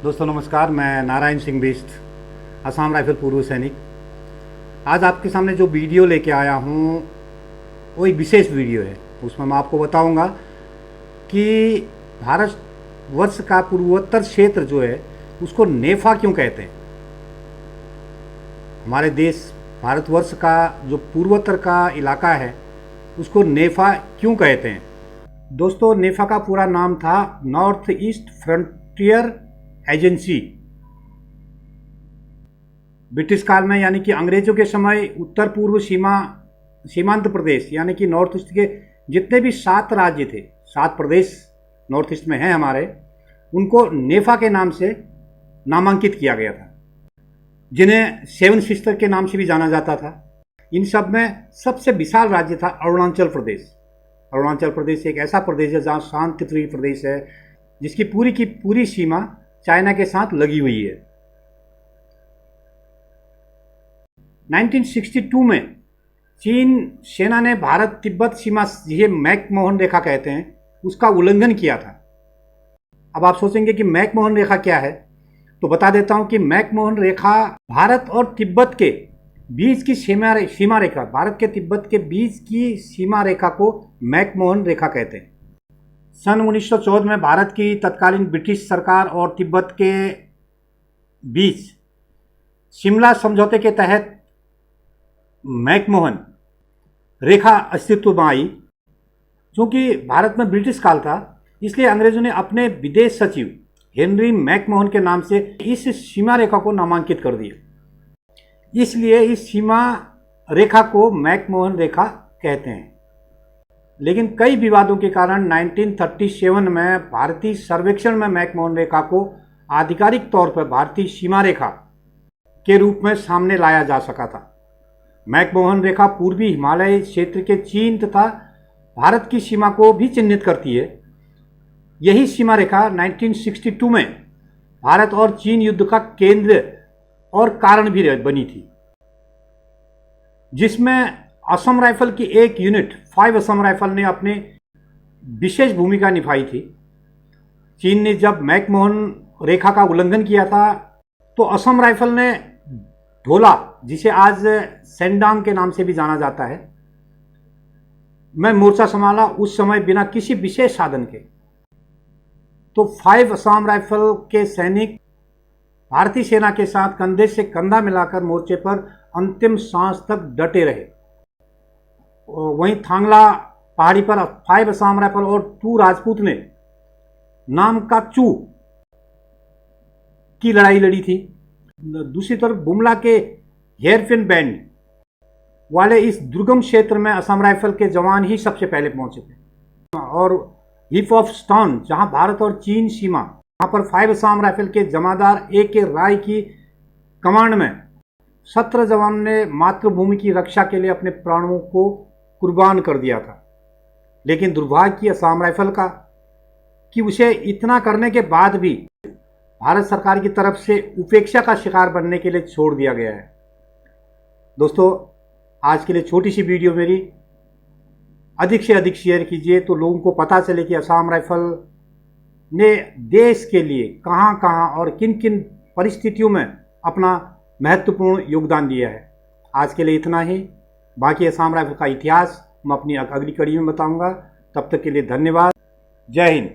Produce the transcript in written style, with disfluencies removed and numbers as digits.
दोस्तों नमस्कार, मैं नारायण सिंह बिष्ट, असम राइफल पूर्व सैनिक। आज आपके सामने जो वीडियो लेके आया हूँ वो एक विशेष वीडियो है। उसमें मैं आपको बताऊंगा कि भारत वर्ष का पूर्वोत्तर क्षेत्र जो है उसको नेफा क्यों कहते हैं। हमारे देश भारतवर्ष का जो पूर्वोत्तर का इलाका है उसको नेफा क्यों कहते हैं। दोस्तों, नेफा का पूरा नाम था north east frontier agency. British काल में यानी कि अंग्रेजों के समय उत्तर पूर्व सीमांत प्रदेश यानी कि नॉर्थ ईस्ट के जितने भी 7 राज्य थे, 7 प्रदेश नॉर्थ ईस्ट में हैं हमारे, उनको नेफा के नाम से नामांकित किया गया था, जिन्हें 7 सिस्टर के नाम से भी जाना जाता था। इन सब में सबसे विशाल राज्य था अरुणाचल प्रदेश। अरुणाचल प्रदेश एक ऐसा प्रदेश है जहाँ शांतिप्रिय प्रदेश है, जिसकी पूरी की पूरी सीमा चाइना के साथ लगी हुई है। 1962 में चीन सेना ने भारत तिब्बत सीमा, जिसे मैकमोहन रेखा कहते हैं, उसका उल्लंघन किया था। अब आप सोचेंगे कि मैकमोहन रेखा क्या है, तो बता देता हूं कि मैकमोहन रेखा भारत और तिब्बत के बीच की सीमा रेखा, भारत के तिब्बत के बीच की सीमा रेखा को मैकमोहन रेखा कहते हैं। सन 1914 में भारत की तत्कालीन ब्रिटिश सरकार और तिब्बत के बीच शिमला समझौते के तहत मैकमोहन रेखा अस्तित्व में आई। चूंकि भारत में ब्रिटिश काल था, इसलिए अंग्रेजों ने अपने विदेश सचिव हेनरी मैकमोहन के नाम से इस सीमा रेखा को नामांकित कर दिया। इसलिए इस सीमा रेखा को मैकमोहन रेखा कहते हैं। लेकिन कई विवादों के कारण 1937 में भारतीय सर्वेक्षण में मैकमोहन रेखा को आधिकारिक तौर पर भारतीय सीमा रेखा के रूप में सामने लाया जा सका था। मैकमोहन रेखा पूर्वी हिमालय क्षेत्र के चीन तथा भारत की सीमा को भी चिन्हित करती है। यही सीमा रेखा 1962 में भारत और चीन युद्ध का केंद्र और कारण भी बनी थी, जिसमें असम राइफल की एक यूनिट 5 असम राइफल ने अपने विशेष भूमिका निभाई थी। चीन ने जब मैकमोहन रेखा का उल्लंघन किया था, तो असम राइफल ने ढोला, जिसे आज सेंडांग के नाम से भी जाना जाता है, में मोर्चा संभाला, उस समय बिना किसी विशेष साधन के। तो 5 असम राइफल के सैनिक भारतीय सेना के साथ कंधे से कंधा मिलाकर मोर्चे पर अंतिम सांस तक डटे रहे। वहीं थांगला पहाड़ी पर 5 असम राइफल और 2 राजपूत ने नाम का चू की लड़ाई लड़ी थी। दूसरी तरफ बुमला के हेयरपिन बैंड वाले इस दुर्गम क्षेत्र में असम राइफल के जवान ही सबसे पहले पहुंचे थे। और हिप ऑफ स्टोन, जहां भारत और चीन सीमा, वहां पर 5 असम राइफल के जमादार A.K. राय की कमांड में 17 जवान ने मातृभूमि की रक्षा के लिए अपने प्राणों को कुर्बान कर दिया था। लेकिन दुर्भाग्य असम राइफल का कि उसे इतना करने के बाद भी भारत सरकार की तरफ से उपेक्षा का शिकार बनने के लिए छोड़ दिया गया है। दोस्तों, आज के लिए छोटी सी वीडियो मेरी, अधिक से अधिक शेयर कीजिए तो लोगों को पता चले कि असम राइफल ने देश के लिए कहां कहां और किन किन परिस्थितियों में अपना महत्वपूर्ण योगदान दिया है। आज के लिए इतना ही। बाकी असम राइफल का इतिहास मैं अपनी अगली कड़ी में बताऊंगा। तब तक के लिए धन्यवाद। जय हिंद।